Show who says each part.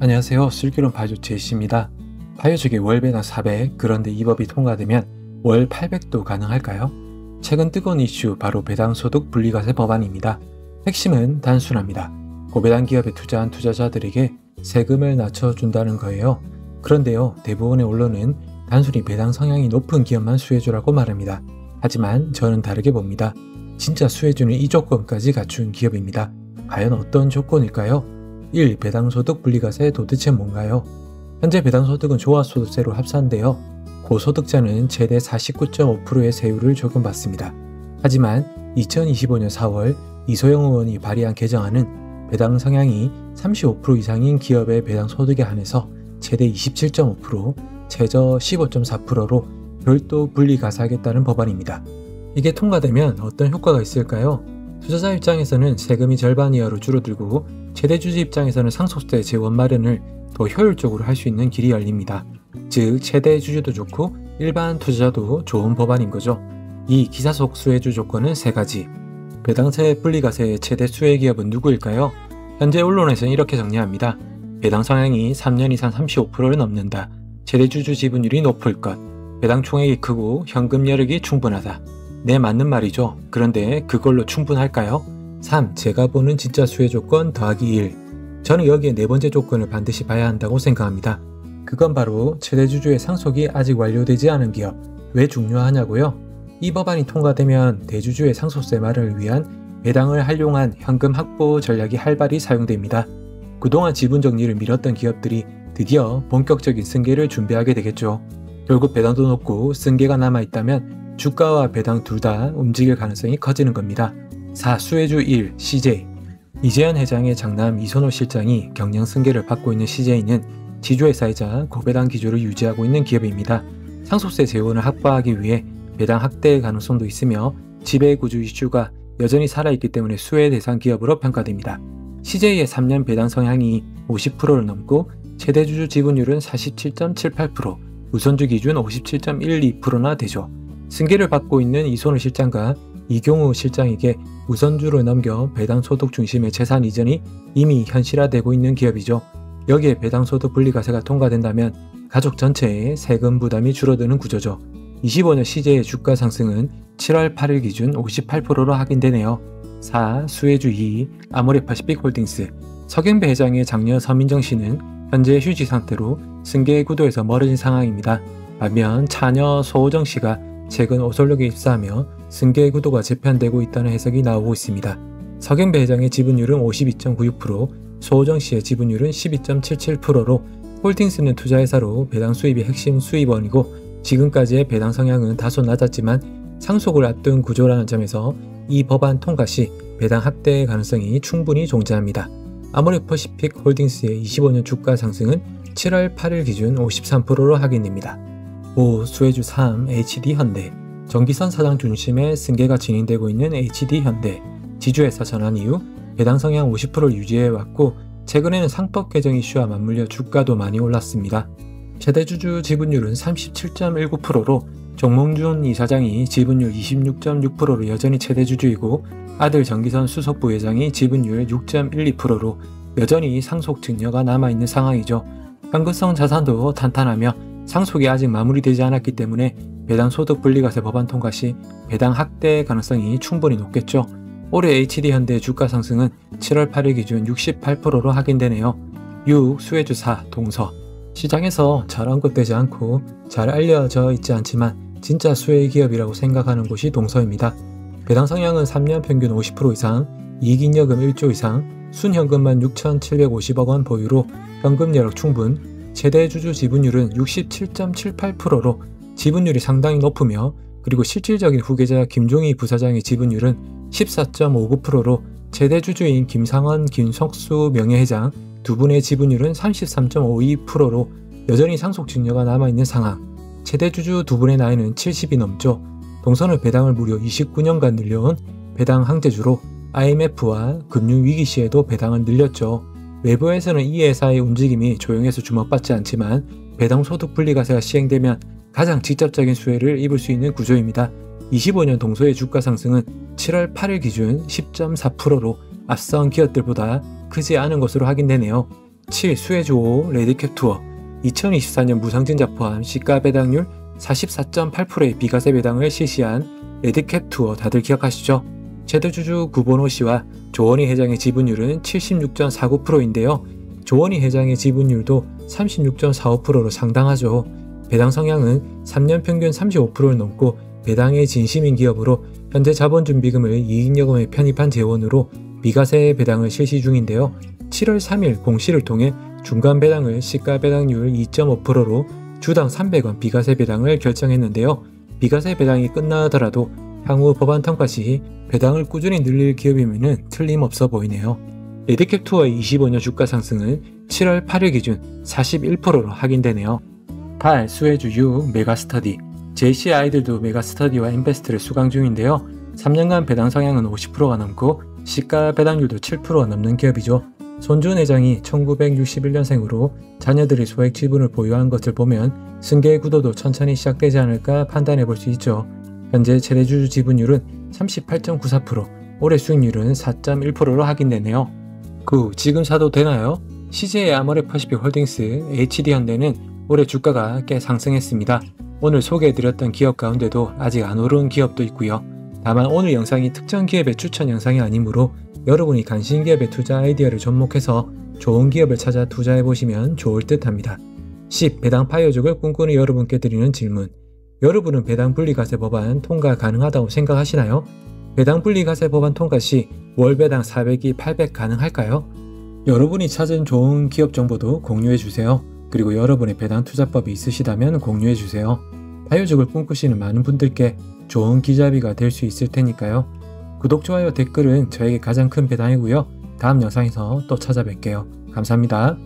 Speaker 1: 안녕하세요. 슬기로운 바이오 제이씨입니다. 바이오족의 월 배당 400, 그런데 이 법이 통과되면 월 800도 가능할까요? 최근 뜨거운 이슈 바로 배당소득 분리과세 법안입니다. 핵심은 단순합니다. 고배당 기업에 투자한 투자자들에게 세금을 낮춰준다는 거예요. 그런데요, 대부분의 언론은 단순히 배당 성향이 높은 기업만 수혜주라고 말합니다. 하지만 저는 다르게 봅니다. 진짜 수혜주는 이 조건까지 갖춘 기업입니다. 과연 어떤 조건일까요? 1. 배당소득 분리과세 도대체 뭔가요? 현재 배당소득은 종합소득세로 합산되어 고소득자는 최대 49.5%의 세율을 적용받습니다. 하지만 2025년 4월 이소영 의원이 발의한 개정안은 배당 성향이 35% 이상인 기업의 배당소득에 한해서 최대 27.5%, 최저 15.4%로 별도 분리과세하겠다는 법안입니다. 이게 통과되면 어떤 효과가 있을까요? 투자자 입장에서는 세금이 절반 이하로 줄어들고 최대 주주 입장에서는 상속세 재원 마련을 더 효율적으로 할 수 있는 길이 열립니다. 즉 최대 주주도 좋고 일반 투자자도 좋은 법안인 거죠. 이 기사 속 수혜주 조건은 3가지. 배당세 분리과세의 최대 수혜 기업은 누구일까요? 현재 언론에서는 이렇게 정리합니다. 배당 성향이 3년 이상 35%를 넘는다. 최대 주주 지분율이 높을 것. 배당 총액이 크고 현금 여력이 충분하다. 네, 맞는 말이죠. 그런데 그걸로 충분할까요? 3. 제가 보는 진짜 수혜 조건 더하기 1. 저는 여기에 네 번째 조건을 반드시 봐야 한다고 생각합니다. 그건 바로 최대 주주의 상속이 아직 완료되지 않은 기업. 왜 중요하냐고요? 이 법안이 통과되면 대주주의 상속세 마련을 위한 배당을 활용한 현금 확보 전략이 활발히 사용됩니다. 그동안 지분 정리를 미뤘던 기업들이 드디어 본격적인 승계를 준비하게 되겠죠. 결국 배당도 높고 승계가 남아있다면 주가와 배당 둘 다 움직일 가능성이 커지는 겁니다. 4. 수혜주 1. CJ. 이재현 회장의 장남 이선호 실장이 경영 승계를 받고 있는 CJ는 지주회사이자 고배당 기조를 유지하고 있는 기업입니다. 상속세 재원을 확보하기 위해 배당 확대의 가능성도 있으며 지배구조 이슈가 여전히 살아있기 때문에 수혜 대상 기업으로 평가됩니다. CJ의 3년 배당 성향이 50%를 넘고 최대 주주 지분율은 47.78%, 우선주 기준 57.12%나 되죠. 승계를 받고 있는 이선호 실장과 이경우 실장에게 우선주를 넘겨 배당소득 중심의 재산 이전이 이미 현실화되고 있는 기업이죠. 여기에 배당소득 분리과세가 통과된다면 가족 전체의 세금 부담이 줄어드는 구조죠. 25년 CJ의 주가 상승은 7월 8일 기준 58%로 확인되네요. 4. 수혜주 2. 아모레퍼시픽 홀딩스. 석영배 회장의 장녀 서민정 씨는 현재 휴직 상태로 승계 구도에서 멀어진 상황입니다. 반면 차녀 소호정 씨가 최근 오설록에 입사하며 승계 구도가 재편되고 있다는 해석이 나오고 있습니다. 석영배 회장의 지분율은 52.96%, 소호정 씨의 지분율은 12.77%로 홀딩스는 투자회사로 배당 수입이 핵심 수입원이고 지금까지의 배당 성향은 다소 낮았지만 상속을 앞둔 구조라는 점에서 이 법안 통과 시 배당 확대의 가능성이 충분히 존재합니다. 아모레퍼시픽 홀딩스의 25년 주가 상승은 7월 8일 기준 53%로 확인됩니다. 5. 수혜주 3. HD현대. 전기선 사장 중심의 승계가 진행되고 있는 HD현대. 지주회사 전환 이후 배당 성향 50%를 유지해왔고 최근에는 상법 개정 이슈와 맞물려 주가도 많이 올랐습니다. 최대 주주 지분율은 37.19%로 정몽준 이사장이 지분율 26.6%로 여전히 최대 주주이고 아들 전기선 수석 부회장이 지분율 6.12%로 여전히 상속 증여가 남아있는 상황이죠. 현금성 자산도 탄탄하며 상속이 아직 마무리되지 않았기 때문에 배당소득 분리과세 법안 통과 시 배당 확대 가능성이 충분히 높겠죠. 올해 HD현대 주가 상승은 7월 8일 기준 68%로 확인되네요. 6. 수혜주 4. 동서. 시장에서 잘 언급되지 않고 잘 알려져 있지 않지만 진짜 수혜 기업이라고 생각하는 곳이 동서입니다. 배당 성향은 3년 평균 50% 이상, 이익잉여금 1조 이상, 순현금만 6,750억 원 보유로 현금 여력 충분, 최대 주주 지분율은 67.78%로 지분율이 상당히 높으며 그리고 실질적인 후계자 김종희 부사장의 지분율은 14.59%로 최대 주주인 김상원, 김석수 명예회장 두 분의 지분율은 33.52%로 여전히 상속 증여가 남아있는 상황. 최대 주주 두 분의 나이는 70이 넘죠. 동서는 배당을 무려 29년간 늘려온 배당 항제주로 IMF와 금융위기 시에도 배당을 늘렸죠. 외부에서는 이 회사의 움직임이 조용해서 주목받지 않지만 배당소득 분리과세가 시행되면 가장 직접적인 수혜를 입을 수 있는 구조입니다. 25년 동서의 주가 상승은 7월 8일 기준 10.4%로 앞선 기업들보다 크지 않은 것으로 확인되네요. 7. 수혜주 5 레드캡 투어 2024년 무상증자 포함 시가 배당률 44.8%의 비과세 배당을 실시한 레드캡 투어 다들 기억하시죠? 최대주주 구본호 씨와 조원희 회장의 지분율은 76.49%인데요. 조원희 회장의 지분율도 36.45%로 상당하죠. 배당 성향은 3년 평균 35%를 넘고 배당에 진심인 기업으로 현재 자본준비금을 이익여금에 편입한 재원으로 비과세 배당을 실시 중인데요. 7월 3일 공시를 통해 중간 배당을 시가 배당률 2.5%로 주당 300원 비과세 배당을 결정했는데요. 비과세 배당이 끝나더라도 향후 법안 통과 시 배당을 꾸준히 늘릴 기업이면 틀림없어 보이네요. 레드캡 투어의 25년 주가 상승은 7월 8일 기준 41%로 확인되네요. 8. 수혜주 6 메가스터디 JC 아이들도 메가스터디와 인베스트를 수강 중인데요. 3년간 배당 성향은 50%가 넘고 시가 배당률도 7%가 넘는 기업이죠. 손준 회장이 1961년생으로 자녀들이 소액 지분을 보유한 것을 보면 승계 구도도 천천히 시작되지 않을까 판단해 볼 수 있죠. 현재 최대주주 지분율은 38.94%, 올해 수익률은 4.1%로 확인되네요. 9. 지금 사도 되나요? CJ 아모레퍼시픽 홀딩스 HD현대는 올해 주가가 꽤 상승했습니다. 오늘 소개해드렸던 기업 가운데도 아직 안 오른 기업도 있고요. 다만 오늘 영상이 특정 기업의 추천 영상이 아니므로 여러분이 관심 기업의 투자 아이디어를 접목해서 좋은 기업을 찾아 투자해보시면 좋을 듯 합니다. 10. 배당 파이어족을 꿈꾸는 여러분께 드리는 질문. 여러분은 배당 분리과세 법안 통과 가능하다고 생각하시나요? 배당 분리과세 법안 통과 시 월 배당 400이 800 가능할까요? 여러분이 찾은 좋은 기업 정보도 공유해주세요. 그리고 여러분의 배당 투자법이 있으시다면 공유해주세요. 파이어족을 꿈꾸시는 많은 분들께 좋은 기자비가 될 수 있을 테니까요. 구독, 좋아요, 댓글은 저에게 가장 큰 배당이고요. 다음 영상에서 또 찾아뵐게요. 감사합니다.